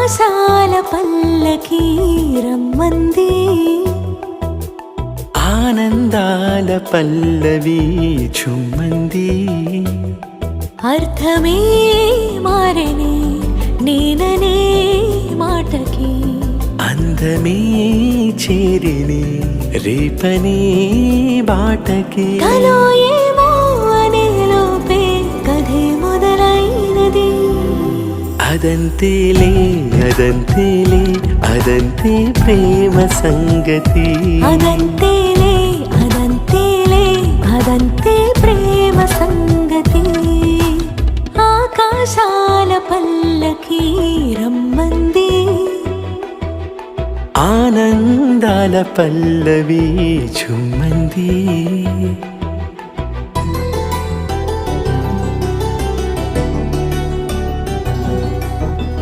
ఆకాశాల పల్లకి రమ్మంది, ఆనందాల పల్లవి చుమ్మంది. అర్థమే మారని నేననే మాటకి, అందమే చేరిని రేపని బాటకి. కలో ఏమో అనే లోపే కథే మొదలైనది. అదంతేలే అదంతేలే అదంతే ప్రేమ సంగతి. అదంతేలే అదంతేలే అదంతే ప్రేమ సంగతి. ఆకాశాల పల్లకి రమ్మంది, ఆనందాల పల్లవి చుమ్మంది.